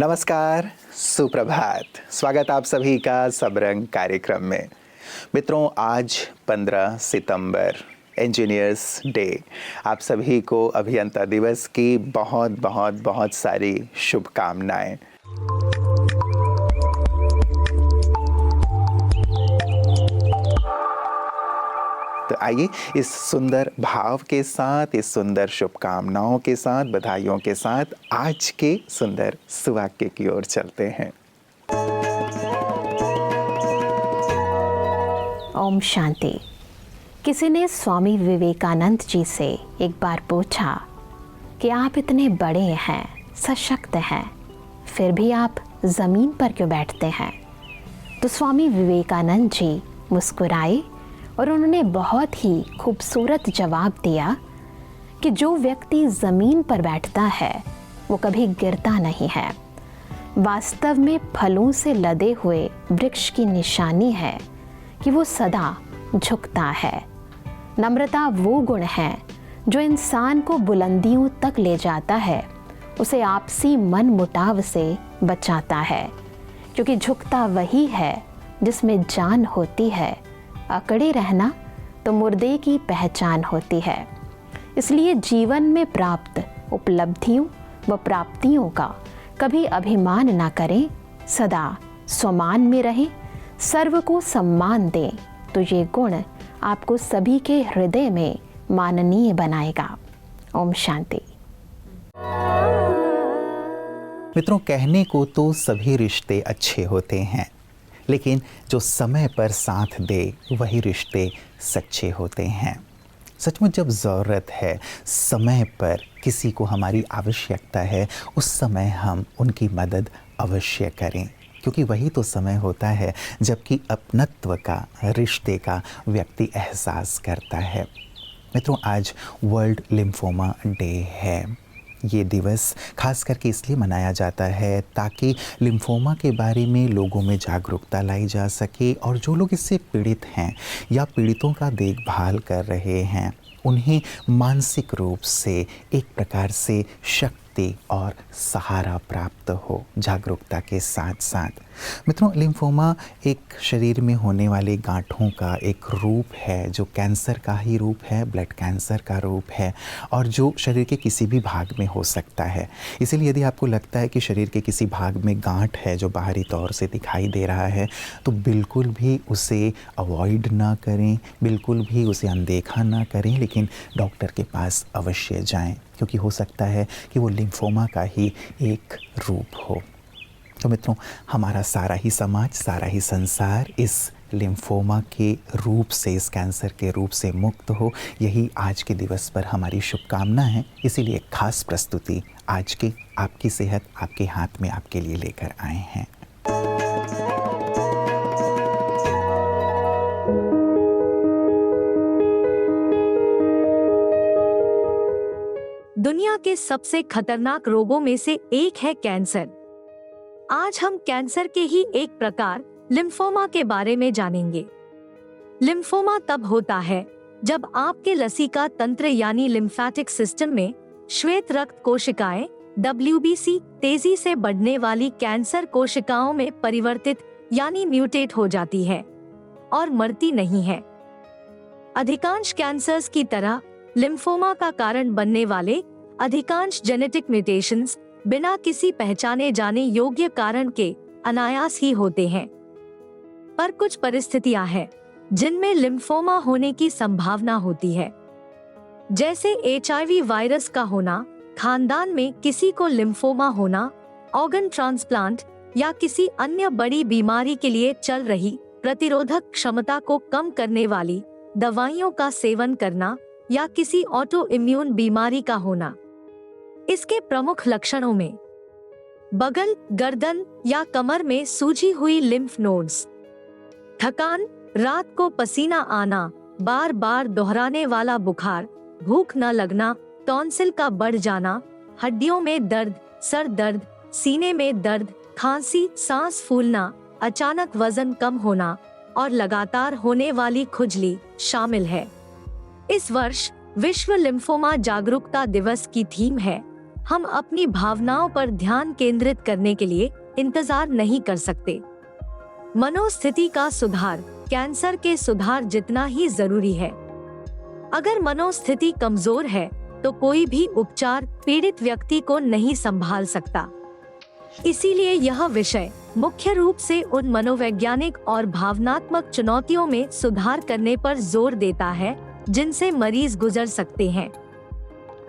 नमस्कार, सुप्रभात। स्वागत आप सभी का सबरंग कार्यक्रम में। मित्रों, आज 15 सितंबर इंजीनियर्स डे। आप सभी को अभियंता दिवस की बहुत बहुत बहुत सारी शुभकामनाएं। तो आइए इस सुंदर भाव के साथ, इस सुंदर शुभकामनाओं के साथ, बधाइयों के साथ आज के सुंदर सुवाक्य की ओर चलते हैं। ओम शांति। किसी ने स्वामी विवेकानंद जी से एक बार पूछा कि आप इतने बड़े हैं, सशक्त हैं, फिर भी आप ज़मीन पर क्यों बैठते हैं? तो स्वामी विवेकानंद जी मुस्कुराए और उन्होंने बहुत ही खूबसूरत जवाब दिया कि जो व्यक्ति ज़मीन पर बैठता है वो कभी गिरता नहीं है। वास्तव में फलों से लदे हुए वृक्ष की निशानी है कि वो सदा झुकता है। नम्रता वो गुण है जो इंसान को बुलंदियों तक ले जाता है, उसे आपसी मन मुटाव से बचाता है, क्योंकि झुकता वही है जिसमें जान होती है। अकड़े रहना तो मुर्दे की पहचान होती है। इसलिए जीवन में प्राप्त उपलब्धियों व प्राप्तियों का कभी अभिमान ना करें, सदा स्वमान में रहें, सर्व को सम्मान दें, तो ये गुण आपको सभी के हृदय में माननीय बनाएगा। ओम शांति। मित्रों, कहने को तो सभी रिश्ते अच्छे होते हैं, लेकिन जो समय पर साथ दे वही रिश्ते सच्चे होते हैं। सचमुच जब ज़रूरत है, समय पर किसी को हमारी आवश्यकता है, उस समय हम उनकी मदद अवश्य करें, क्योंकि वही तो समय होता है जबकि अपनत्व का, रिश्ते का व्यक्ति एहसास करता है। मित्रों, आज वर्ल्ड लिम्फोमा डे है। ये दिवस खास करके इसलिए मनाया जाता है ताकि लिम्फोमा के बारे में लोगों में जागरूकता लाई जा सके और जो लोग इससे पीड़ित हैं या पीड़ितों का देखभाल कर रहे हैं, उन्हें मानसिक रूप से एक प्रकार से शक्ति और सहारा प्राप्त हो जागरूकता के साथ साथ। मित्रों, लिम्फोमा एक शरीर में होने वाले गांठों का एक रूप है जो कैंसर का ही रूप है, ब्लड कैंसर का रूप है, और जो शरीर के किसी भी भाग में हो सकता है। इसीलिए यदि आपको लगता है कि शरीर के किसी भाग में गांठ है जो बाहरी तौर से दिखाई दे रहा है, तो बिल्कुल भी उसे अवॉइड ना करें, बिल्कुल भी उसे अनदेखा ना करें, लेकिन डॉक्टर के पास अवश्य जाएं, क्योंकि हो सकता है कि वो लिम्फोमा का ही एक रूप हो। तो मित्रों, हमारा सारा ही समाज, सारा ही संसार इस लिम्फोमा के रूप से, इस कैंसर के रूप से मुक्त हो, यही आज के दिवस पर हमारी शुभकामना है। इसीलिए एक खास प्रस्तुति आज की आपकी सेहत आपके हाथ में आपके लिए लेकर आए हैं। दुनिया के सबसे खतरनाक रोगों में से एक है कैंसर। आज हम कैंसर के ही एक प्रकार लिम्फोमा के बारे में जानेंगे। लिम्फोमा तब होता है जब आपके लसीका तंत्र यानी लिम्फेटिक सिस्टम में श्वेत रक्त कोशिकाएं WBC तेजी से बढ़ने वाली कैंसर कोशिकाओं में परिवर्तित यानी म्यूटेट हो जाती है और मरती नहीं है। अधिकांश कैंसर्स की तरह लिम्फोमा का कारण बनने वाले अधिकांश जेनेटिक म्यूटेशंस बिना किसी पहचाने जाने योग्य कारण के अनायास ही होते हैं। पर कुछ परिस्थितियां हैं जिनमें लिम्फोमा होने की संभावना होती है, जैसे HIV वायरस का होना, खानदान में किसी को लिम्फोमा होना, ऑर्गन ट्रांसप्लांट या किसी अन्य बड़ी बीमारी के लिए चल रही प्रतिरोधक क्षमता को कम करने वाली दवाइयों का सेवन करना या किसी ऑटो इम्यून बीमारी का होना। इसके प्रमुख लक्षणों में बगल, गर्दन या कमर में सूजी हुई लिम्फ नोड्स, थकान, रात को पसीना आना, बार बार दोहराने वाला बुखार, भूख न लगना, टॉन्सिल का बढ़ जाना, हड्डियों में दर्द, सर दर्द, सीने में दर्द, खांसी, सांस फूलना, अचानक वजन कम होना और लगातार होने वाली खुजली शामिल है। इस वर्ष विश्व लिम्फोमा जागरूकता दिवस की थीम है हम अपनी भावनाओं पर ध्यान केंद्रित करने के लिए इंतजार नहीं कर सकते। मनोस्थिति का सुधार कैंसर के सुधार जितना ही जरूरी है। अगर मनोस्थिति कमजोर है तो कोई भी उपचार पीड़ित व्यक्ति को नहीं संभाल सकता। इसीलिए यह विषय मुख्य रूप से उन मनोवैज्ञानिक और भावनात्मक चुनौतियों में सुधार करने पर जोर देता है जिनसे मरीज गुजर सकते हैं।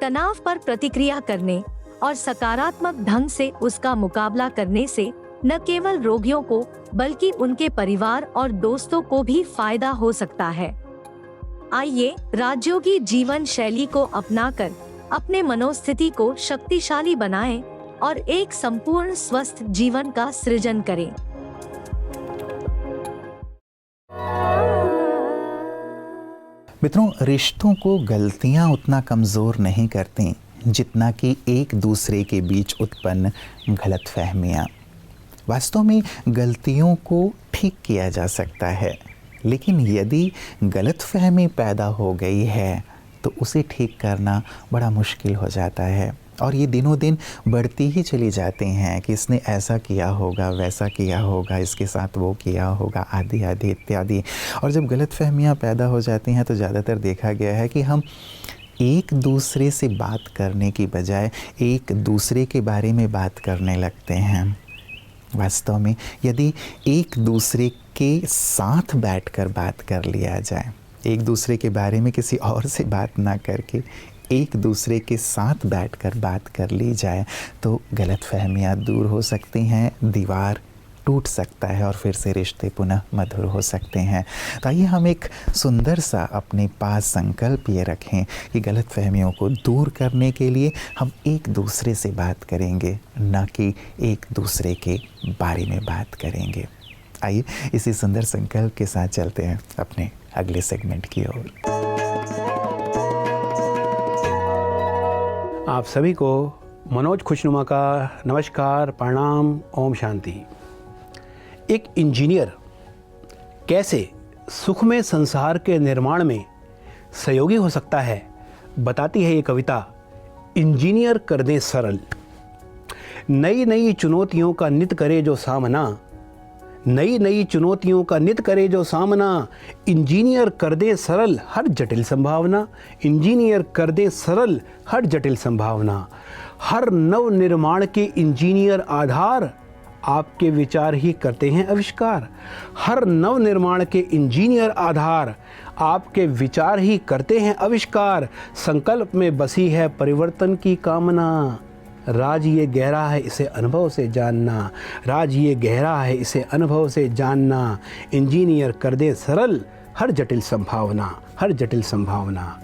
तनाव पर प्रतिक्रिया करने और सकारात्मक ढंग से उसका मुकाबला करने से न केवल रोगियों को बल्कि उनके परिवार और दोस्तों को भी फायदा हो सकता है। आइए राजयोगी जीवन शैली को अपनाकर अपने मनोस्थिति को शक्तिशाली बनाएं और एक संपूर्ण स्वस्थ जीवन का सृजन करें। मित्रों, रिश्तों को गलतियां उतना कमज़ोर नहीं करती जितना कि एक दूसरे के बीच उत्पन्न गलतफहमियां। वास्तव में गलतियों को ठीक किया जा सकता है, लेकिन यदि गलतफहमी पैदा हो गई है तो उसे ठीक करना बड़ा मुश्किल हो जाता है और ये दिनों दिन बढ़ती ही चली जाती हैं कि इसने ऐसा किया होगा, वैसा किया होगा, इसके साथ वो किया होगा, आदि आदि इत्यादि। और जब गलतफहमियां पैदा हो जाती हैं तो ज़्यादातर देखा गया है कि हम एक दूसरे से बात करने की बजाय एक दूसरे के बारे में बात करने लगते हैं। वास्तव में यदि एक दूसरे के साथ बैठकर बात कर लिया जाए, एक दूसरे के बारे में किसी और से बात ना करके एक दूसरे के साथ बैठकर बात कर ली जाए तो गलतफहमियां दूर हो सकती हैं, दीवार टूट सकता है और फिर से रिश्ते पुनः मधुर हो सकते हैं। तो आइए हम एक सुंदर सा अपने पास संकल्प ये रखें कि गलतफहमियों को दूर करने के लिए हम एक दूसरे से बात करेंगे, न कि एक दूसरे के बारे में बात करेंगे। आइए इसी सुंदर संकल्प के साथ चलते हैं अपने अगले सेगमेंट की ओर। आप सभी को मनोज खुशनुमा का नमस्कार, प्रणाम, ओम शांति। एक इंजीनियर कैसे सुखमय संसार के निर्माण में सहयोगी हो सकता है, बताती है ये कविता। इंजीनियर कर दे सरल, नई नई चुनौतियों का नित करे जो सामना, नई नई चुनौतियों का नित करे जो सामना। इंजीनियर कर दे सरल हर जटिल संभावना, इंजीनियर कर दे सरल हर जटिल संभावना। हर नव निर्माण के इंजीनियर आधार, आपके विचार ही करते हैं आविष्कार। हर नव निर्माण के इंजीनियर आधार, आपके विचार ही करते हैं आविष्कार। संकल्प में बसी है परिवर्तन की कामना, राज ये गहरा है इसे अनुभव से जानना, राज ये गहरा है इसे अनुभव से जानना। इंजीनियर कर दे सरल हर जटिल संभावना, हर जटिल संभावना।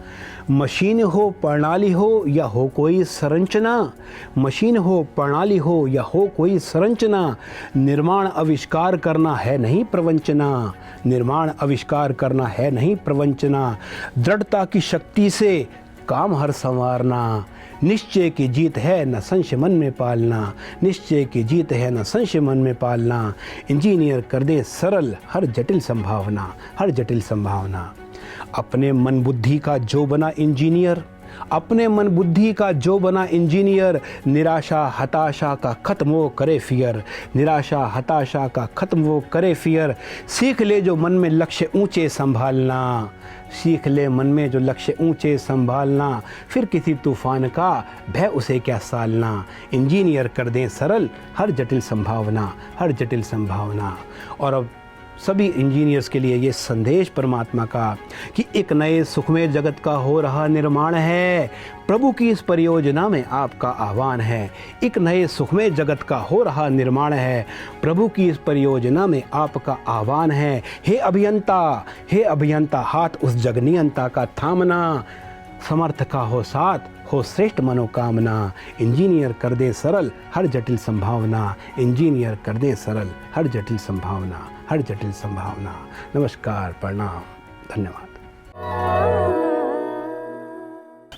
मशीन हो प्रणाली हो या हो कोई संरचना, मशीन हो प्रणाली हो या हो कोई संरचना। निर्माण आविष्कार करना है नहीं प्रवंचना, निर्माण आविष्कार करना है नहीं प्रवंचना। दृढ़ता की शक्ति से काम हर संवारना, निश्चय की जीत है न संशय मन में पालना, निश्चय की जीत है न संशय मन में पालना। इंजीनियर कर दे सरल हर जटिल संभावना, हर जटिल संभावना। अपने मन बुद्धि का जो बना इंजीनियर, अपने मन बुद्धि का जो बना इंजीनियर। निराशा हताशा का खत्म वो करे फियर, निराशा हताशा का खत्म वो करे फियर। सीख ले जो मन में लक्ष्य ऊंचे संभालना, सीख ले मन में जो लक्ष्य ऊंचे संभालना। फिर किसी तूफान का भय उसे क्या सालना। इंजीनियर कर दें सरल हर जटिल संभावना, हर जटिल संभावना। और अब सभी इंजीनियर्स के लिए ये संदेश परमात्मा का कि एक नए सुखमय जगत का हो रहा निर्माण है। प्रभु की इस परियोजना में आपका आह्वान है। एक नए सुखमय जगत का हो रहा निर्माण है, प्रभु की इस परियोजना में आपका आह्वान है। हे अभियंता, हे अभियंता, हाथ उस जगनियंता का थामना। समर्थ का हो साथ, हो श्रेष्ठ मनोकामना। इंजीनियर कर दे सरल हर जटिल संभावना, इंजीनियर कर दे सरल हर जटिल संभावना, हर जटिल संभावना। नमस्कार, प्रणाम, धन्यवाद।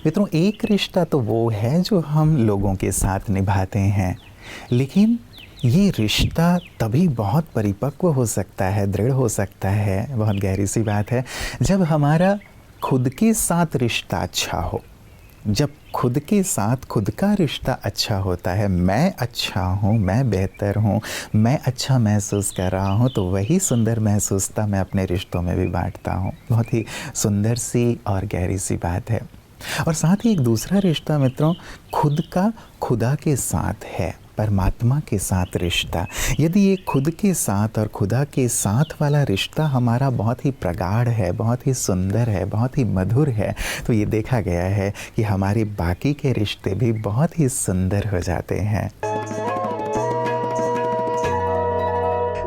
मित्रों, एक रिश्ता तो वो है जो हम लोगों के साथ निभाते हैं, लेकिन ये रिश्ता तभी बहुत परिपक्व हो सकता है, दृढ़ हो सकता है, बहुत गहरी सी बात है, जब हमारा खुद के साथ रिश्ता अच्छा हो। जब खुद के साथ खुद का रिश्ता अच्छा होता है, मैं अच्छा हूँ, मैं बेहतर हूँ, मैं अच्छा महसूस कर रहा हूँ, तो वही सुंदर महसूसता मैं अपने रिश्तों में भी बांटता हूँ। बहुत ही सुंदर सी और गहरी सी बात है। और साथ ही एक दूसरा रिश्ता मित्रों, खुद का खुदा के साथ है, परमात्मा के साथ रिश्ता। यदि ये खुद के साथ और खुदा के साथ वाला रिश्ता हमारा बहुत ही प्रगाढ़ है, बहुत ही सुंदर है, बहुत ही मधुर है, तो ये देखा गया है कि हमारे बाकी के रिश्ते भी बहुत ही सुंदर हो जाते हैं।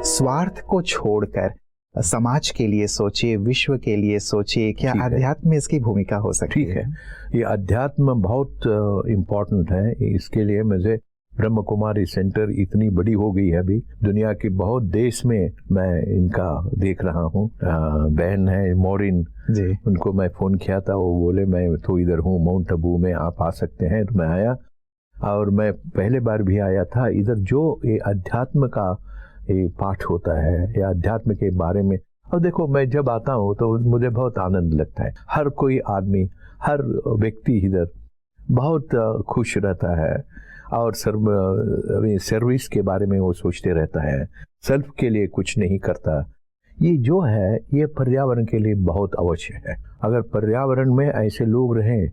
स्वार्थ को छोड़कर समाज के लिए सोचिए, विश्व के लिए सोचिए। क्या अध्यात्म में इसकी भूमिका हो सकती है? ये अध्यात्म बहुत इम्पोर्टेंट है। इसके लिए मुझे ब्रह्म कुमारी सेंटर इतनी बड़ी हो गई है, अभी दुनिया के बहुत देश में मैं इनका देख रहा हूँ। बहन है मोरिन जी, उनको मैं फ़ोन किया था, वो बोले मैं तो इधर हूँ माउंट आबू में, आप आ सकते हैं। तो मैं आया, और मैं पहले बार भी आया था इधर। जो ये अध्यात्म का ये पाठ होता है या अध्यात्म के बारे में, और देखो मैं जब आता हूँ तो मुझे बहुत आनंद लगता है। हर कोई आदमी, हर व्यक्ति इधर बहुत खुश रहता है, और सर्विस के बारे में वो सोचते रहता है, सेल्फ के लिए कुछ नहीं करता। ये जो है ये पर्यावरण के लिए बहुत आवश्यक है। अगर पर्यावरण में ऐसे लोग रहें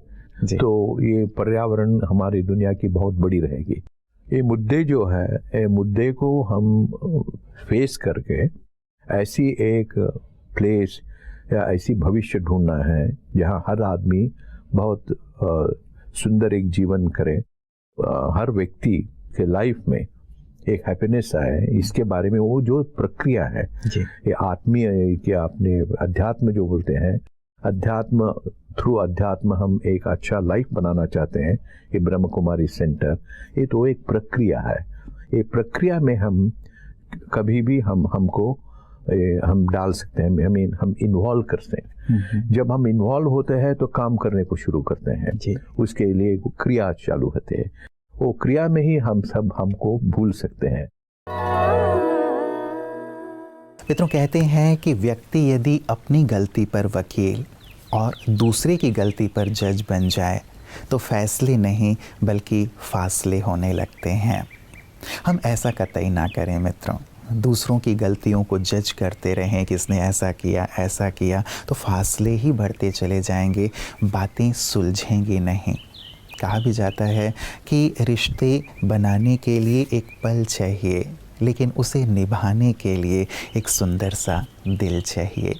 तो ये पर्यावरण हमारी दुनिया की बहुत बड़ी रहेगी। ये मुद्दे जो है, ये मुद्दे को हम फेस करके ऐसी एक प्लेस या ऐसी भविष्य ढूंढना है जहाँ हर आदमी बहुत सुंदर एक जीवन करे, हर व्यक्ति के लाइफ में एक हैप्पीनेस आए। इसके बारे में वो जो प्रक्रिया है ये आत्मीय, कि आपने अध्यात्म जो बोलते हैं, अध्यात्म थ्रू अध्यात्म हम एक अच्छा लाइफ बनाना चाहते हैं। ये ब्रह्म कुमारी सेंटर ये तो एक प्रक्रिया है। ये प्रक्रिया में हम कभी भी हम डाल सकते हैं, हम इन्वॉल्व करते हैं। जब हम इन्वॉल्व होते हैं तो काम करने को शुरू करते हैं जी। उसके लिए क्रिया चालू होते हैं, वो क्रिया में ही हमको भूल सकते हैं। मित्रों, कहते हैं कि व्यक्ति यदि अपनी गलती पर वकील और दूसरे की गलती पर जज बन जाए तो फैसले नहीं बल्कि फासले होने लगते हैं। हम ऐसा कतई ना करें मित्रों। दूसरों की गलतियों को जज करते रहें, किसने ऐसा किया, तो फासले ही बढ़ते चले जाएंगे, बातें सुलझेंगी नहीं। कहा भी जाता है कि रिश्ते बनाने के लिए एक पल चाहिए, लेकिन उसे निभाने के लिए एक सुंदर सा दिल चाहिए।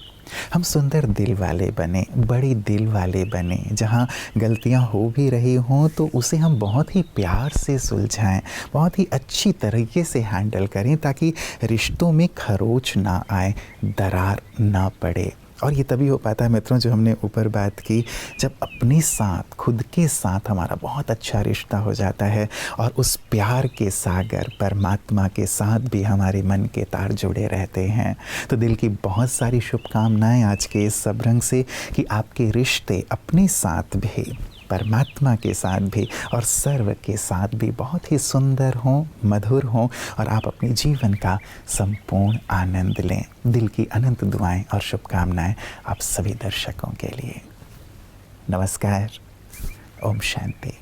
हम सुंदर दिल वाले बने, बड़ी दिल वाले बने, जहाँ गलतियाँ हो भी रही हों तो उसे हम बहुत ही प्यार से सुलझाएं, बहुत ही अच्छी तरीके से हैंडल करें, ताकि रिश्तों में खरोच ना आए, दरार ना पड़े। और ये तभी हो पाता है मित्रों, जो हमने ऊपर बात की, जब अपने साथ, खुद के साथ हमारा बहुत अच्छा रिश्ता हो जाता है, और उस प्यार के सागर परमात्मा के साथ भी हमारे मन के तार जुड़े रहते हैं। तो दिल की बहुत सारी शुभकामनाएं आज के इस सब्रंग से, कि आपके रिश्ते अपने साथ भी, परमात्मा के साथ भी और सर्व के साथ भी बहुत ही सुंदर हों, मधुर हों, और आप अपने जीवन का संपूर्ण आनंद लें। दिल की अनंत दुआएं और शुभकामनाएं आप सभी दर्शकों के लिए। नमस्कार। ओम शांति।